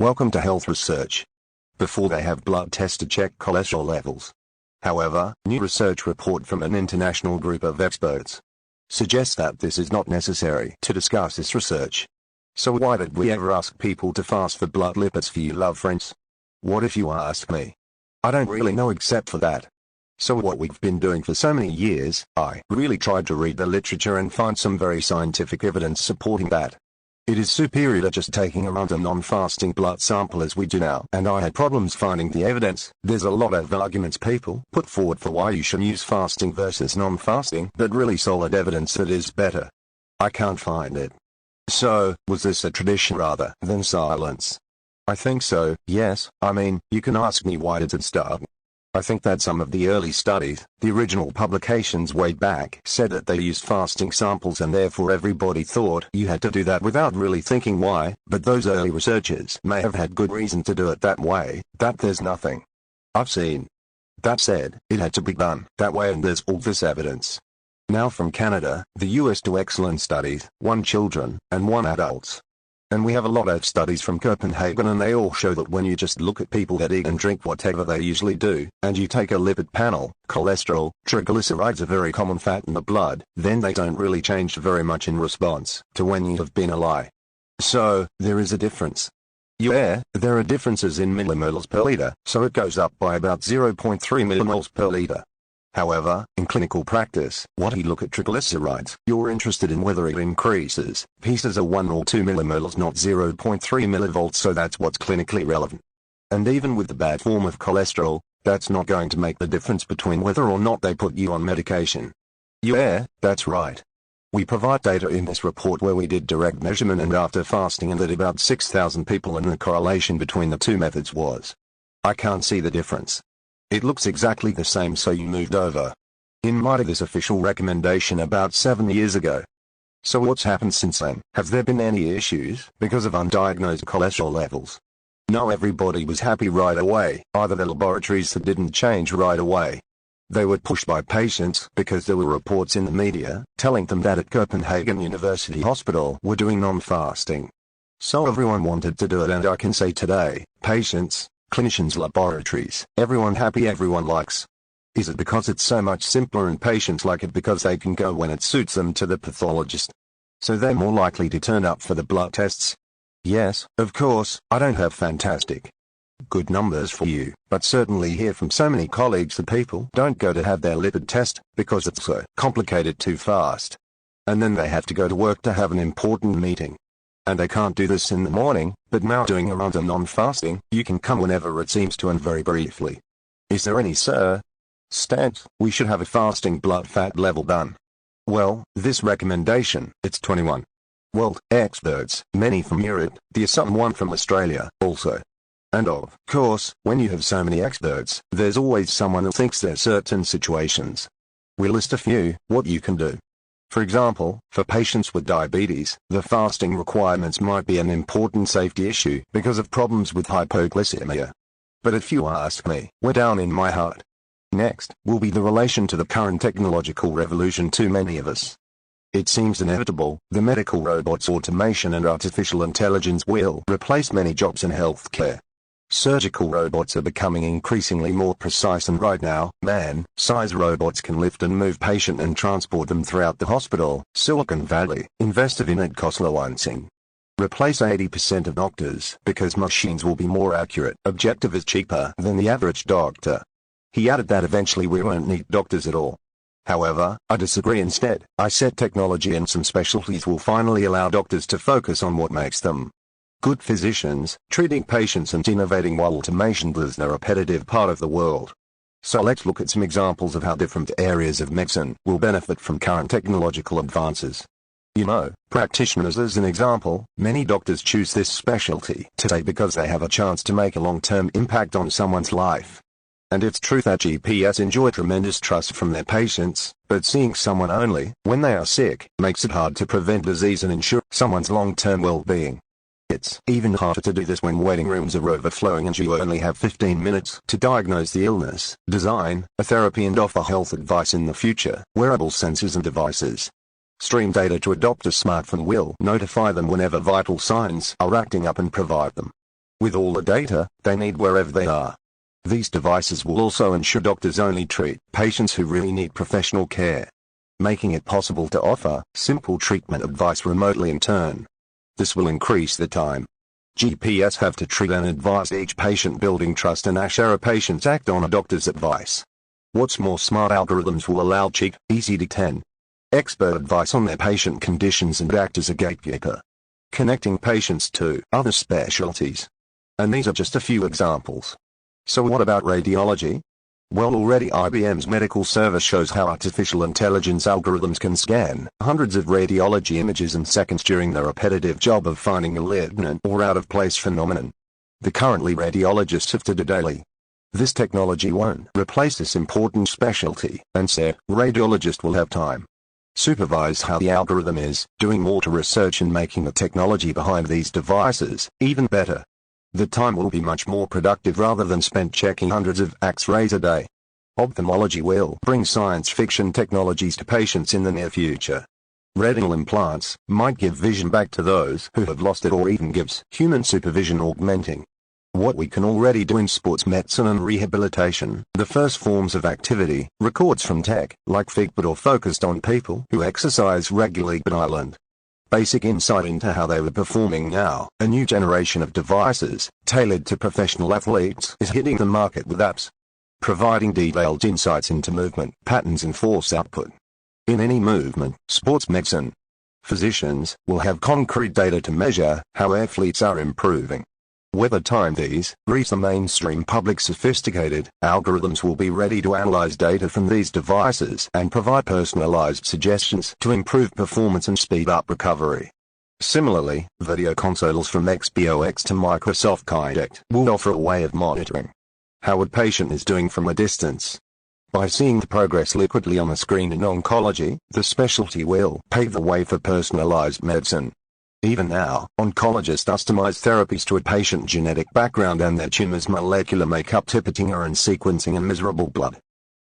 Welcome to Health Research. Before they have blood tests to check cholesterol levels. However, new research report from an international group of experts suggests that this is not necessary to discuss this research. So why did we ever ask people to fast for blood lipids for you love friends? What if you ask me? I don't really know except for that. So what we've been doing for so many years, I really tried to read the literature and find some very scientific evidence supporting that. It is superior to just taking around a non-fasting blood sample as we do now, and I had problems finding the evidence. There's a lot of arguments people put forward for why you should use fasting versus non-fasting, but really solid evidence that is better. I can't find it. So, was this a tradition rather than silence? I think so, yes. I mean, you can ask me why did it start? I think that some of the early studies, the original publications way back, said that they used fasting samples and therefore everybody thought you had to do that without really thinking why, but those early researchers may have had good reason to do it that way, that there's nothing I've seen that said it had to be done that way, and there's all this evidence. Now from Canada, the US do excellent studies, 1 children, and 1 adults. And we have a lot of studies from Copenhagen, and they all show that when you just look at people that eat and drink whatever they usually do, and you take a lipid panel, cholesterol, triglycerides, a very common fat in the blood, then they don't really change very much in response to when you have been a lie. So, there is a difference. Yeah, there are differences in millimoles per liter, so it goes up by about 0.3 millimoles per liter. However, in clinical practice, when you look at triglycerides, you're interested in whether it increases. Pieces are 1 or 2 millimoles, not 0.3 millivolts, so that's what's clinically relevant. And even with the bad form of cholesterol, that's not going to make the difference between whether or not they put you on medication. Yeah, that's right. We provide data in this report where we did direct measurement and after fasting, and that about 6,000 people, and the correlation between the two methods was, I can't see the difference. It looks exactly the same, so you moved over. In light of this official recommendation about 7 years ago. So what's happened since then? Have there been any issues because of undiagnosed cholesterol levels? No, everybody was happy right away. Either the laboratories that didn't change right away. They were pushed by patients because there were reports in the media telling them that at Copenhagen University Hospital were doing non-fasting. So everyone wanted to do it, and I can say today, patients, clinicians, laboratories, everyone happy, everyone likes. Is it because it's so much simpler and patients like it because they can go when it suits them to the pathologist? So they're more likely to turn up for the blood tests? Yes, of course, I don't have fantastic good numbers for you, but certainly hear from so many colleagues that people don't go to have their lipid test because it's so complicated too fast. And then they have to go to work to have an important meeting. And they can't do this in the morning, but now doing around a non-fasting, you can come whenever it seems to, and very briefly. Is there any stance we should have a fasting blood fat level done? Well, this recommendation, it's 21 world experts, many from Europe, someone from Australia, also. And of course, when you have so many experts, there's always someone who thinks there's certain situations. We list a few, what you can do. For example, for patients with diabetes, the fasting requirements might be an important safety issue because of problems with hypoglycemia. But if you ask me, we're down in my heart. Next, will be the relation to the current technological revolution to many of us. It seems inevitable, the medical robots, automation and artificial intelligence will replace many jobs in healthcare. Surgical robots are becoming increasingly more precise, and right now, man-sized robots can lift and move patient and transport them throughout the hospital. Silicon Valley invested in it Coslowensing. Replace 80% of doctors because machines will be more accurate. Objective is cheaper than the average doctor. He added that eventually we won't need doctors at all. However, I disagree. Instead, I said technology and some specialties will finally allow doctors to focus on what makes them good physicians, treating patients and innovating, while automation is a repetitive part of the world. So let's look at some examples of how different areas of medicine will benefit from current technological advances. Practitioners as an example, many doctors choose this specialty today because they have a chance to make a long-term impact on someone's life. And it's true that GPs enjoy tremendous trust from their patients, but seeing someone only when they are sick makes it hard to prevent disease and ensure someone's long-term well-being. It's even harder to do this when waiting rooms are overflowing and you only have 15 minutes to diagnose the illness, design a therapy and offer health advice in the future. Wearable sensors and devices stream data to a doctor's smartphone will notify them whenever vital signs are acting up and provide them with all the data they need wherever they are. These devices will also ensure doctors only treat patients who really need professional care, making it possible to offer simple treatment advice remotely in turn. This will increase the time GPs have to treat and advise each patient, building trust and assure patients act on a doctor's advice. What's more, smart algorithms will allow cheap, easy to 10 expert advice on their patient conditions and act as a gatekeeper, connecting patients to other specialties. And these are just a few examples. So what about radiology? Well, already IBM's medical service shows how artificial intelligence algorithms can scan hundreds of radiology images in seconds during the repetitive job of finding a malignant or out-of-place phenomenon. The currently radiologists have to do daily. This technology won't replace this important specialty, and so radiologist will have time supervise how the algorithm is doing more to research and making the technology behind these devices even better. The time will be much more productive rather than spent checking hundreds of X-rays a day. Ophthalmology will bring science fiction technologies to patients in the near future. Retinal implants might give vision back to those who have lost it, or even gives human supervision, augmenting what we can already do in sports medicine and rehabilitation. The first forms of activity, records from tech, like Fitbit, or focused on people who exercise regularly but island basic insight into how they were performing. Now, a new generation of devices, tailored to professional athletes, is hitting the market with apps, providing detailed insights into movement patterns and force output. In any movement, sports medicine physicians will have concrete data to measure how athletes are improving. Whether time these reach the mainstream public, sophisticated algorithms will be ready to analyze data from these devices and provide personalized suggestions to improve performance and speed up recovery. Similarly, video consoles from Xbox to Microsoft Kinect will offer a way of monitoring how a patient is doing from a distance. By seeing the progress liquidly on a screen in oncology, the specialty will pave the way for personalized medicine. Even now, oncologists customize therapies to a patient's genetic background and their tumor's molecular makeup, typing and sequencing in miserable blood.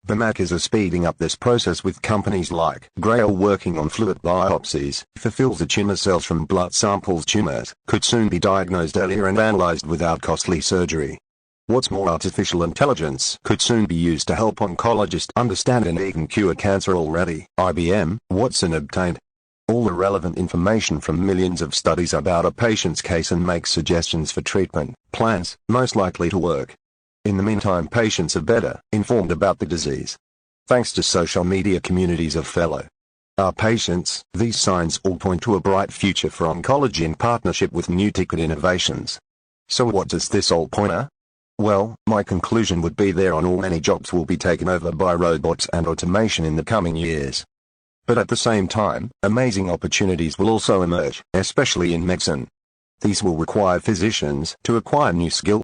Biomarkers are speeding up this process, with companies like Grail working on fluid biopsies, fulfills the tumor cells from blood samples. Tumors could soon be diagnosed earlier and analyzed without costly surgery. What's more, artificial intelligence could soon be used to help oncologists understand and even cure cancer. Already, IBM Watson obtained all the relevant information from millions of studies about a patient's case and makes suggestions for treatment plans most likely to work. In the meantime, patients are better informed about the disease, thanks to social media communities of fellow our patients. These signs all point to a bright future for oncology in partnership with new ticket innovations. So what does this all point at? Well, my conclusion would be there on all many jobs will be taken over by robots and automation in the coming years. But at the same time, amazing opportunities will also emerge, especially in medicine. These will require physicians to acquire new skills